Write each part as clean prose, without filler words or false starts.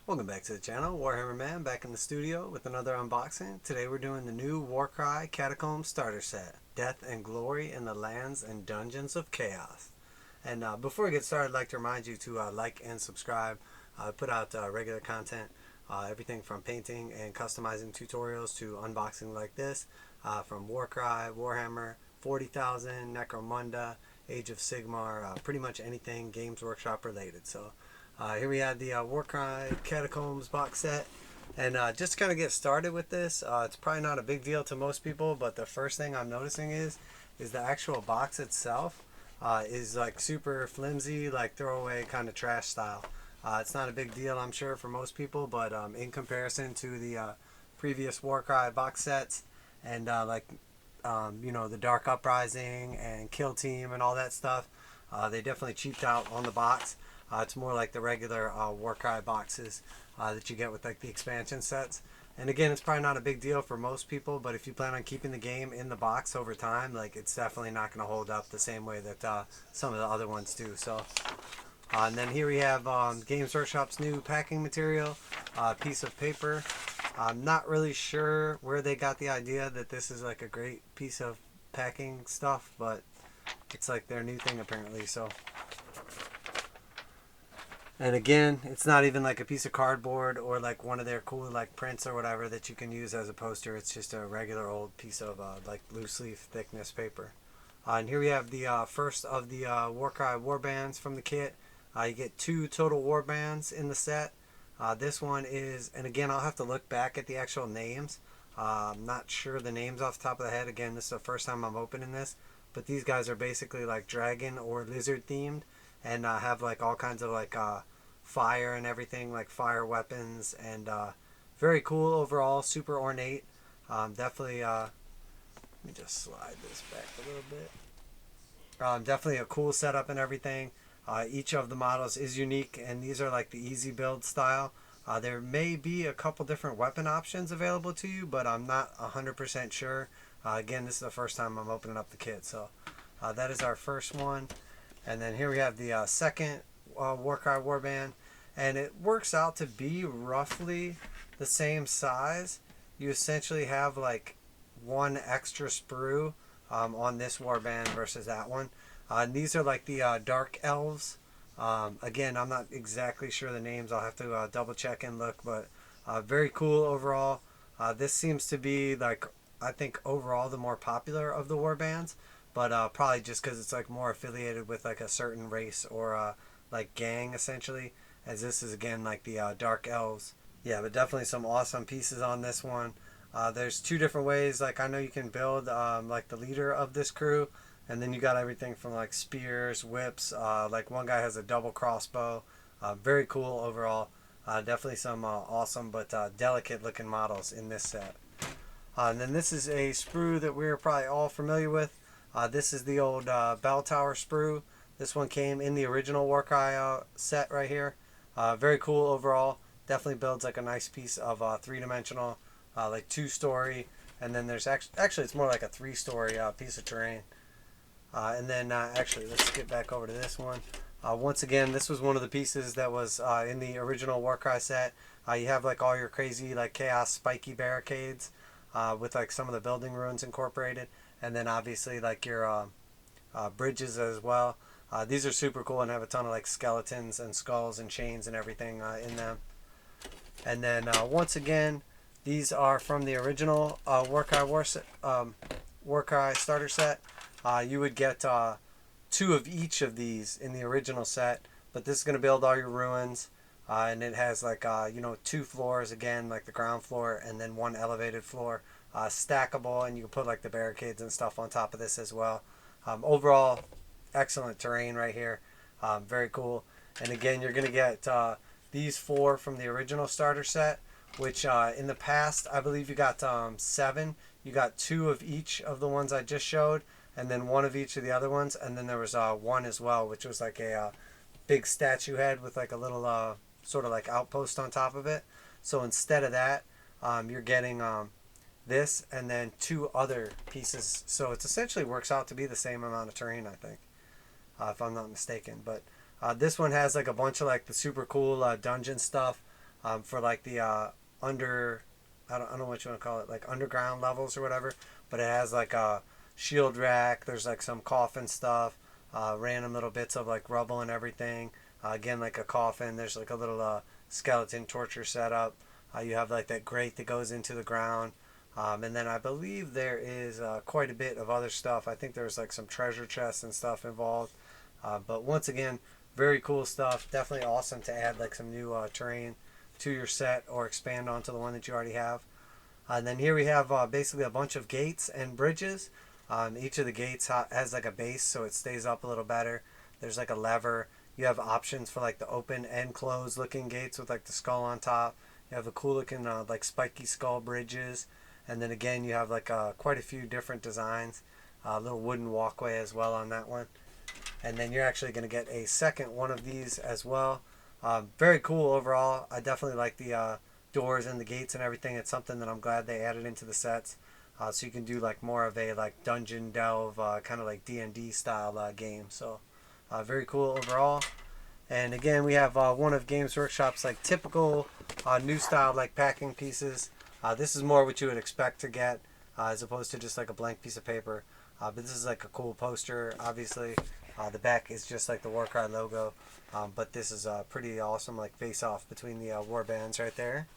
Welcome back to the channel. Warhammer Man back in the studio with another unboxing. Today we're doing the new Warcry Catacombs Starter Set. Death and Glory in the Lands and Dungeons of Chaos. And before we get started, I'd like to remind you to like and subscribe. I put out regular content, everything from painting and customizing tutorials to unboxing like this, from Warcry, Warhammer 40,000, Necromunda, Age of Sigmar, pretty much anything Games Workshop related. So here we have the Warcry Catacombs box set. And just to kind of get started with this, it's probably not a big deal to most people, but the first thing I'm noticing is the actual box itself is like super flimsy, like throwaway kind of trash style. It's not a big deal, I'm sure, for most people, but in comparison to the previous Warcry box sets and the Dark Uprising and Kill Team and all that stuff, they definitely cheaped out on the box. It's more like the regular Warcry boxes that you get with like the expansion sets. And again, it's probably not a big deal for most people, but if you plan on keeping the game in the box over time, like it's definitely not going to hold up the same way that some of the other ones do. So, and then here we have Games Workshop's new packing material, piece of paper. I'm not really sure where they got the idea that this is like a great piece of packing stuff, but it's like their new thing apparently. So. And again, it's not even like a piece of cardboard or like one of their cool like prints or whatever that you can use as a poster. It's just a regular old piece of like loose leaf thickness paper. And here we have the first of the Warcry Warbands from the kit. You get 2 total Warbands in the set. This one is, and again, I'll have to look back at the actual names. I'm not sure the names off the top of the head. Again, this is the first time I'm opening this. But these guys are basically like dragon or lizard themed and have like all kinds of like fire and everything, like fire weapons, and very cool overall, super ornate. Definitely, let me just slide this back a little bit. Definitely a cool setup and everything. Each of the models is unique, and these are like the easy build style. There may be a couple different weapon options available to you, but I'm not 100% sure. Again, this is the first time I'm opening up the kit, so that is our first one. And then here we have the second Warcry Warband, and it works out to be roughly the same size. You essentially have like one extra sprue on this Warband versus that one. These are like the Dark Elves. Again, I'm not exactly sure the names. I'll have to double check and look, but very cool overall. This seems to be like, I think overall the more popular of the Warbands, but probably just because it's like more affiliated with like a certain race or like gang essentially, as this is again like the Dark Elves. Yeah, but definitely some awesome pieces on this one. There's 2 different ways. Like I know you can build like the leader of this crew, and then you got everything from like spears, whips. Like one guy has a double crossbow. Very cool overall. Definitely some awesome but delicate looking models in this set. And then this is a sprue that we're probably all familiar with. This is the old bell tower sprue. This one came in the original Warcry set right here. Very cool overall. Definitely builds like a nice piece of 3-dimensional, like 2-story. And then there's actually it's more like a 3-story piece of terrain. And then actually, let's get back over to this one. Once again, this was one of the pieces that was in the original Warcry set. You have like all your crazy like chaos spiky barricades with like some of the building ruins incorporated. And then obviously like your bridges as well. These are super cool and have a ton of like skeletons and skulls and chains and everything in them. And then once again, these are from the original Warcry Starter Set. You would get 2 of each of these in the original set, but this is going to build all your ruins. And it has like 2 floors again, like the ground floor, and then 1 elevated floor, stackable, and you can put like the barricades and stuff on top of this as well. Overall, excellent terrain right here. Very cool. And again, you're going to get these 4 from the original starter set, which in the past, I believe you got 7. You got 2 of each of the ones I just showed, and then 1 of each of the other ones. And then there was 1 as well, which was like a big statue head with like a little sort of like outpost on top of it. So instead of that, you're getting this and then 2 other pieces. So it essentially works out to be the same amount of terrain, I think, if I'm not mistaken. But this one has like a bunch of like the super cool dungeon stuff. for like the under, I don't know what you want to call it, like underground levels or whatever. But it has like a shield rack. There's like some coffin stuff, random little bits of like rubble and everything. Again, like a coffin. There's like a little skeleton torture setup. You have like that grate that goes into the ground. And then I believe there is quite a bit of other stuff. I think there's like some treasure chests and stuff involved. But once again, very cool stuff. Definitely awesome to add like some new terrain to your set or expand onto the one that you already have. And then here we have basically a bunch of gates and bridges. Each of the gates has like a base, so it stays up a little better. There's like a lever. You have options for like the open and closed looking gates with like the skull on top. You have the cool looking like spiky skull bridges. And then again, you have like quite a few different designs. A little wooden walkway as well on that one. And then you're actually going to get a second one of these as well. Very cool overall. I definitely like the doors and the gates and everything. It's something that I'm glad they added into the sets. So you can do like more of a like dungeon delve, kind of like D&D style game. So very cool overall. And again, we have one of Games Workshop's like typical new style like packing pieces. This is more what you would expect to get as opposed to just like a blank piece of paper. But this is like a cool poster, obviously. The back is just like the Warcry logo. But this is pretty awesome, like face-off between the warbands right there.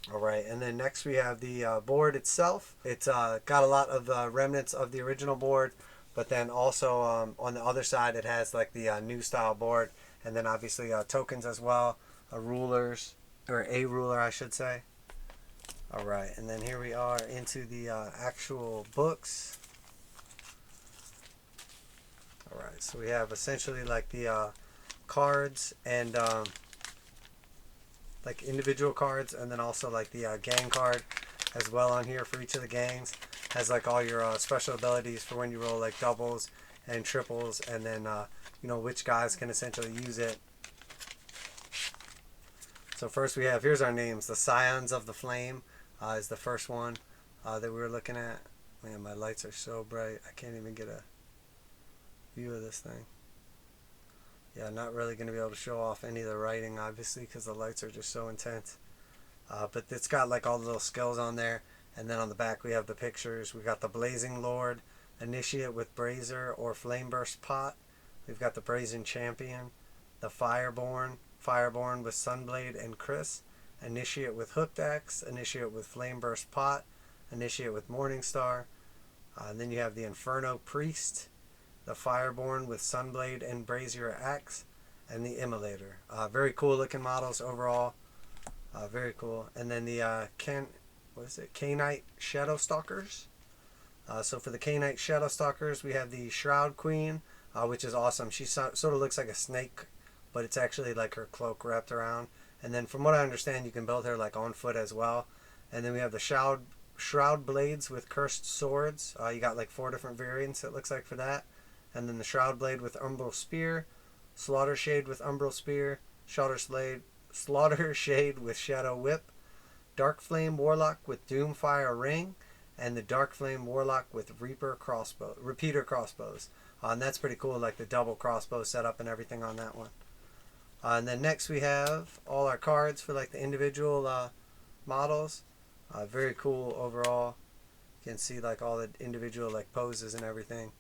Alright, and then next we have the board itself. It's got a lot of remnants of the original board, but then also on the other side it has like the new style board, and then obviously tokens as well, rulers, or a ruler I should say. Alright, and then here we are into the actual books. Alright, so we have essentially like the cards and like individual cards, and then also like the gang card as well on here for each of the gangs. Has like all your special abilities for when you roll like doubles and triples, and then you know which guys can essentially use it. So first we have, here's our names. The Scions of the Flame is the first one that we were looking at. Man, my lights are so bright I can't even get a view of this thing. Yeah, not really going to be able to show off any of the writing, obviously, because the lights are just so intense. But it's got like all the little skills on there. And then on the back we have the pictures. We got the Blazing Lord, Initiate with Brazier or Flameburst Pot. We've got the Brazen Champion, the Fireborn, Fireborn with Sunblade and Chris, Initiate with Hooked Axe, Initiate with Flameburst Pot, Initiate with Morningstar. And then you have the Inferno Priest, the Fireborn with Sunblade and Brazier Axe, and the Immolator. Very cool looking models overall. Very cool. And then the Canite Shadow Stalkers. So for the Canite Shadow Stalkers, we have the Shroud Queen, which is awesome. She sort of looks like a snake, but it's actually like her cloak wrapped around. And then from what I understand, you can build her like on foot as well. And then we have the Shroud Blades with Cursed Swords. You got like 4 different variants, it looks like, for that. And then the Shroud Blade with Umbral Spear, Slaughter Shade with Umbral Spear, Slaughter Shade with Shadow Whip, Dark Flame Warlock with Doomfire Ring, and the Dark Flame Warlock with Repeater Crossbows. And that's pretty cool, like the double crossbow setup and everything on that one. And then next we have all our cards for like the individual models. Very cool overall. You can see like all the individual like poses and everything.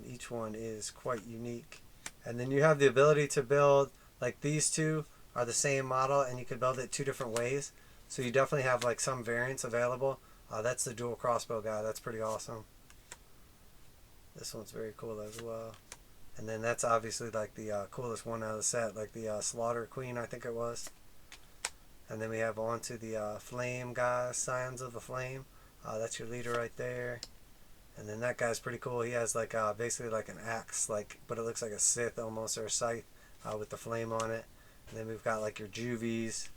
Each one is quite unique. And then you have the ability to build, like these two are the same model and you can build it 2 different ways. So you definitely have like some variants available. That's the dual crossbow guy. That's pretty awesome. This one's very cool as well. And then that's obviously like the coolest one out of the set, like the Slaughter Queen, I think it was. And then we have on to the Flame guy, Scions of the Flame. That's your leader right there. And then that guy's pretty cool. He has like basically like an axe, like, but it looks like a Sith almost, or a scythe with the flame on it. And then we've got like your Juvies,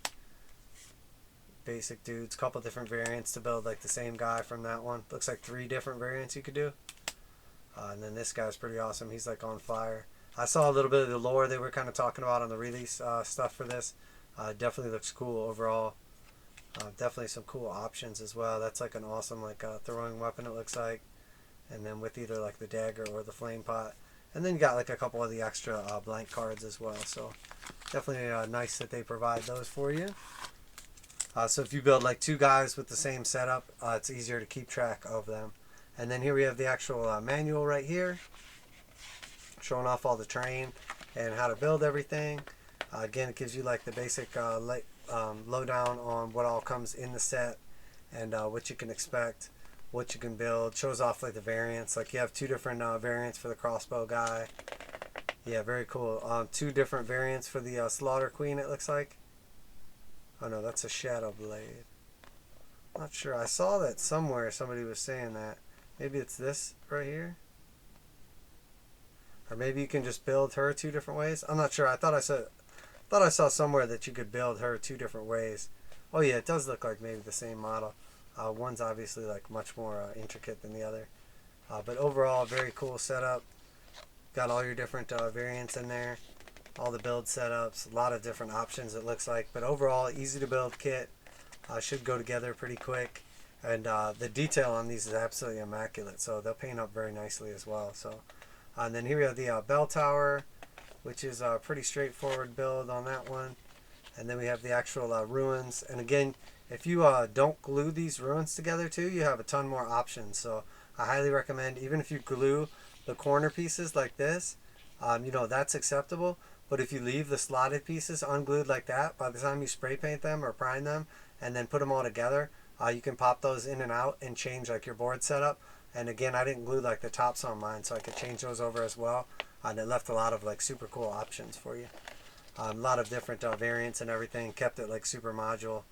basic dudes, couple different variants to build like the same guy from that one. Looks like 3 different variants you could do. And then this guy's pretty awesome. He's like on fire. I saw a little bit of the lore they were kind of talking about on the release stuff for this. Definitely looks cool overall. Definitely some cool options as well. That's like an awesome like throwing weapon, it looks like. And then with either like the dagger or the flame pot. And then you got like a couple of the extra blank cards as well. So Definitely nice that they provide those for you. So if you build like 2 guys with the same setup, it's easier to keep track of them. And then here we have the actual manual right here, showing off all the terrain and how to build everything. Again, it gives you like the basic lowdown on what all comes in the set and what you can expect, what you can build. Shows off like the variants. Like you have 2 different variants for the crossbow guy. Yeah, very cool. 2 different variants for the Slaughter Queen, it looks like. Oh no, that's a Shadow Blade. Not sure. I saw that somewhere somebody was saying that. Maybe it's this right here. Or maybe you can just build her 2 different ways. I'm not sure. I thought I saw somewhere that you could build her 2 different ways. Oh yeah, it does look like maybe the same model. One's obviously like much more intricate than the other. But overall, very cool setup. Got all your different variants in there. All the build setups. A lot of different options it looks like. But overall, easy to build kit. Should go together pretty quick. And the detail on these is absolutely immaculate. So they'll paint up very nicely as well. So, and then here we have the bell tower, which is a pretty straightforward build on that one. And then we have the actual ruins. And again, if you don't glue these ruins together too, you have a ton more options. So I highly recommend, even if you glue the corner pieces like this, that's acceptable. But if you leave the slotted pieces unglued like that, by the time you spray paint them or prime them and then put them all together, you can pop those in and out and change like your board setup. And again, I didn't glue like the tops on mine, so I could change those over as well. And it left a lot of like super cool options for you. A lot of different variants and everything. Kept it like super modular.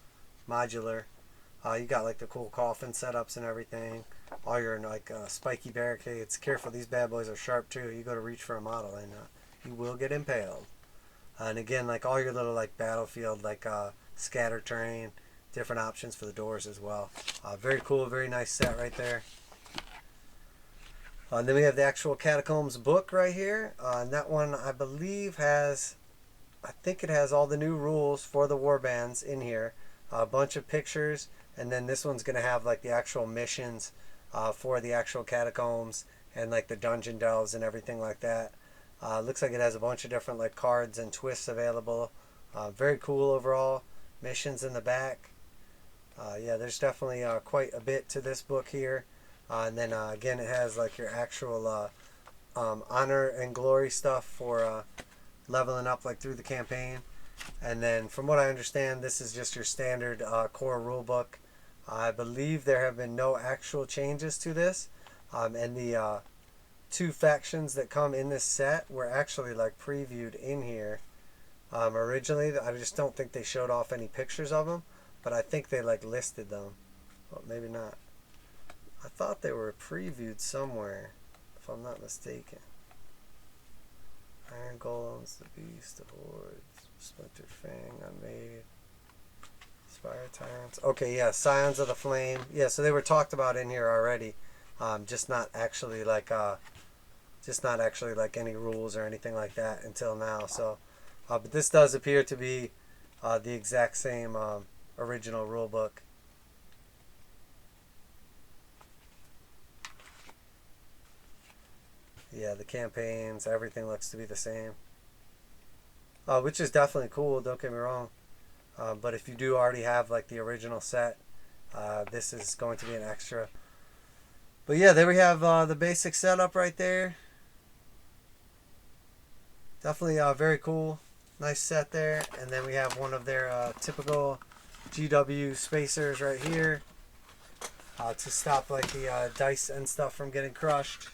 You got like the cool coffin setups and everything. All your like spiky barricades. Careful, these bad boys are sharp too. You go to reach for a model and you will get impaled. And again, like all your little like battlefield like scatter terrain, different options for the doors as well. Very cool, very nice set right there. And then we have the actual Catacombs book right here. And that one I believe has, I think it has all the new rules for the warbands in here. A bunch of pictures, and then this one's going to have like the actual missions for the actual catacombs and like the dungeon delves and everything like that. Looks like it has a bunch of different like cards and twists available. Very cool overall. Missions in the back. Yeah, there's definitely quite a bit to this book here. And then again, it has like your actual honor and glory stuff for leveling up like through the campaign. And then from what I understand, this is just your standard core rulebook. I believe there have been no actual changes to this. And the 2 factions that come in this set were actually like previewed in here originally. I just don't think they showed off any pictures of them, but I think they like listed them. Well, maybe not. I thought they were previewed somewhere, if I'm not mistaken. Iron Golems, the Beast, the Hordes, Splintered Fang, Unmade, Spire Tyrants. Okay, yeah, Scions of the Flame. Yeah, so they were talked about in here already. Just not actually like any rules or anything like that until now. So, but this does appear to be the exact same original rulebook. Yeah, the campaigns, everything looks to be the same. Which is definitely cool, don't get me wrong. But if you do already have like the original set, this is going to be an extra. But yeah, there we have the basic setup right there. Definitely very cool. Nice set there. And then we have one of their typical GW spacers right here to stop like the dice and stuff from getting crushed.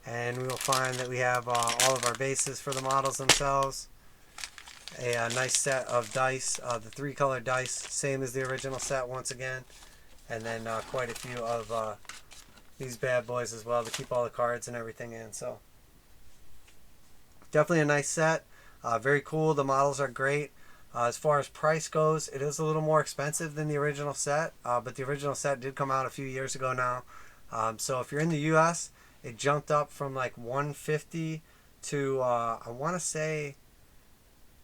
And we will find that we have all of our bases for the models themselves. A nice set of dice, the 3 color dice, same as the original set once again. And then quite a few of these bad boys as well to keep all the cards and everything in. So definitely a nice set. Very cool. The models are great. As far as price goes, it is a little more expensive than the original set. But the original set did come out a few years ago now. So if you're in the US, it jumped up from like $150 to I want to say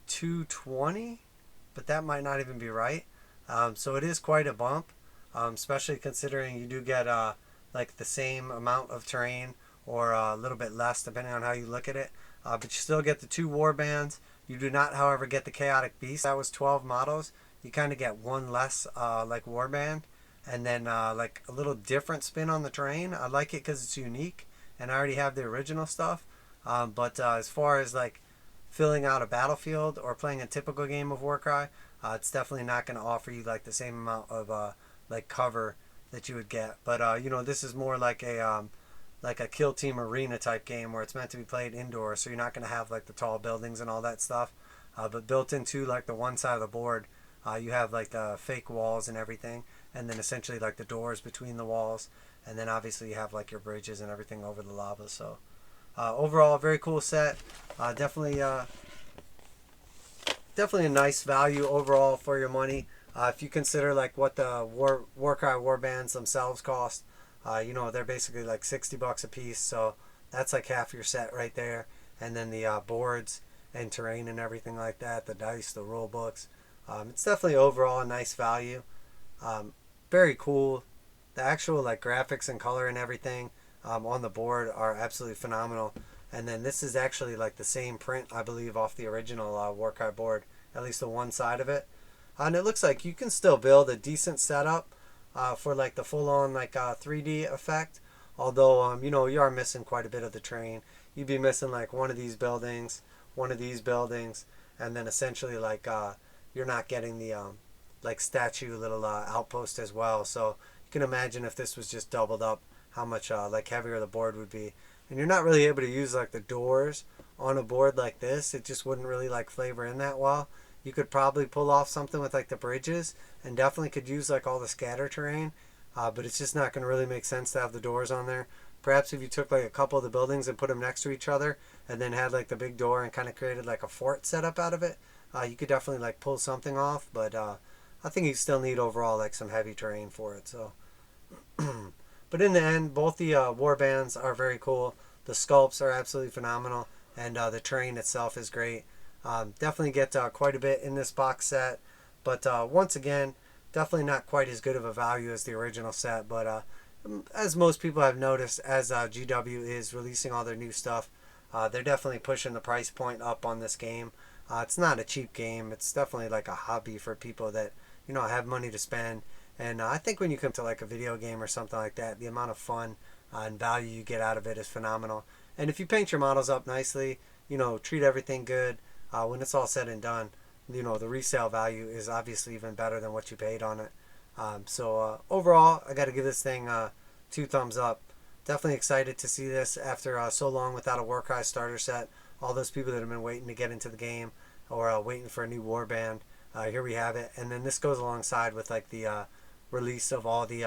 $220, but that might not even be right. So it is quite a bump, especially considering you do get like the same amount of terrain or a little bit less depending on how you look at it. but you still get the 2 warbands. You do not, however, get the chaotic beast. That was 12 models. You kind of get one less like warband, and then like a little different spin on the terrain. I like it because it's unique, and I already have the original stuff. But as far as like filling out a battlefield or playing a typical game of Warcry, it's definitely not going to offer you like the same amount of like cover that you would get. But you know, this is more like a kill team arena type game where it's meant to be played indoors, so you're not going to have like the tall buildings and all that stuff. But built into like the one side of the board, you have like the fake walls and everything, and then essentially like the doors between the walls, and then obviously you have like your bridges and everything over the lava. So overall, very cool set. Definitely a nice value overall for your money. If you consider like what the Warcry warbands themselves cost, you know, they're basically like $60 a piece, so that's like half your set right there. And then the boards and terrain and everything like that, the dice, the rule books. It's definitely overall a nice value. Very cool. The actual like graphics and color and everything on the board are absolutely phenomenal. And then this is actually like the same print, I believe, off the original Warcry board, at least the one side of it. And it looks like you can still build a decent setup for like the full-on like 3D effect. Although you know, you are missing quite a bit of the terrain. You'd be missing like one of these buildings, one of these buildings, and then essentially like you're not getting the like statue little outpost as well. So you can imagine if this was just doubled up, how much like heavier the board would be. And you're not really able to use like the doors on a board like this. It just wouldn't really like flavor in that well. You could probably pull off something with like the bridges, and definitely could use like all the scatter terrain, but it's just not going to really make sense to have the doors on there. Perhaps if you took like a couple of the buildings and put them next to each other, and then had like the big door and kind of created like a fort setup out of it, you could definitely like pull something off. But I think you still need overall like some heavy terrain for it. So but in the end, both the warbands are very cool. The sculpts are absolutely phenomenal, and the terrain itself is great. Definitely get quite a bit in this box set, but once again, definitely not quite as good of a value as the original set. But as most people have noticed, as GW is releasing all their new stuff, they're definitely pushing the price point up on this game. It's not a cheap game. It's definitely like a hobby for people that, you know, have money to spend. And I think when you come to like a video game or something like that, the amount of fun and value you get out of it is phenomenal. And if you paint your models up nicely, you know, treat everything good, when it's all said and done, you know, the resale value is obviously even better than what you paid on it. So overall, I got to give this thing 2 thumbs up. Definitely excited to see this after so long without a Warcry starter set. All those people that have been waiting to get into the game or waiting for a new warband, here we have it. And then this goes alongside with like the release of all the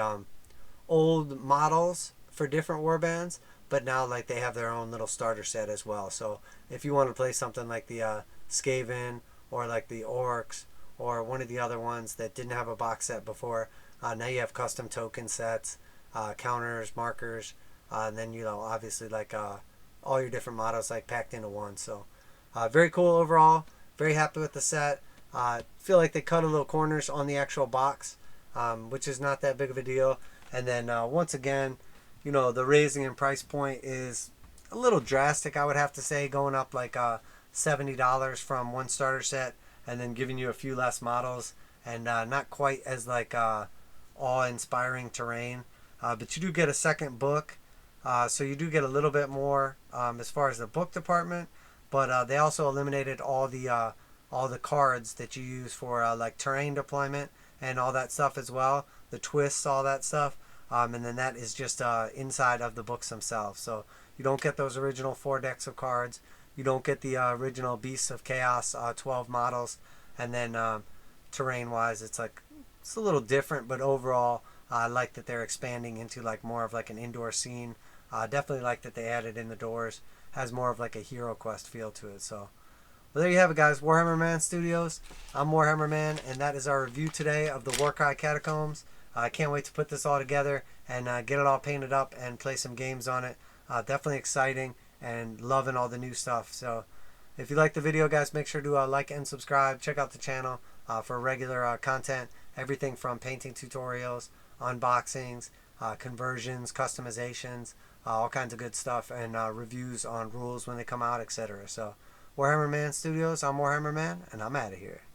old models for different warbands, but now like they have their own little starter set as well. So if you want to play something like the Skaven or like the Orcs or one of the other ones that didn't have a box set before, now you have custom token sets, counters, markers, and then, you know, obviously like all your different models like packed into one. So very cool overall. Very happy with the set. Feel like they cut a little corners on the actual box, which is not that big of a deal. And then once again, you know, the raising in price point is a little drastic, I would have to say, going up like $70 from one starter set and then giving you a few less models, and not quite as like awe-inspiring terrain. But you do get a second book, so you do get a little bit more as far as the book department. But they also eliminated all the cards that you use for like terrain deployment and all that stuff as well. The twists, all that stuff. And then that is just inside of the books themselves. So you don't get those original 4 decks of cards. You don't get the original Beasts of Chaos 12 models. And then terrain-wise, it's a little different. But overall, I like that they're expanding into like more of like an indoor scene. Definitely like that they added in the doors. Has more of like a Hero Quest feel to it. So well, there you have it, guys. Warhammer Man Studios. I'm Warhammer Man, and that is our review today of the Warcry Catacombs. I can't wait to put this all together and get it all painted up and play some games on it. Definitely exciting and loving all the new stuff. So if you like the video, guys, make sure to like and subscribe. Check out the channel for regular content. Everything from painting tutorials, unboxings, conversions, customizations, all kinds of good stuff, and reviews on rules when they come out, etc. So, Warhammer Man Studios, I'm Warhammer Man, and I'm out of here.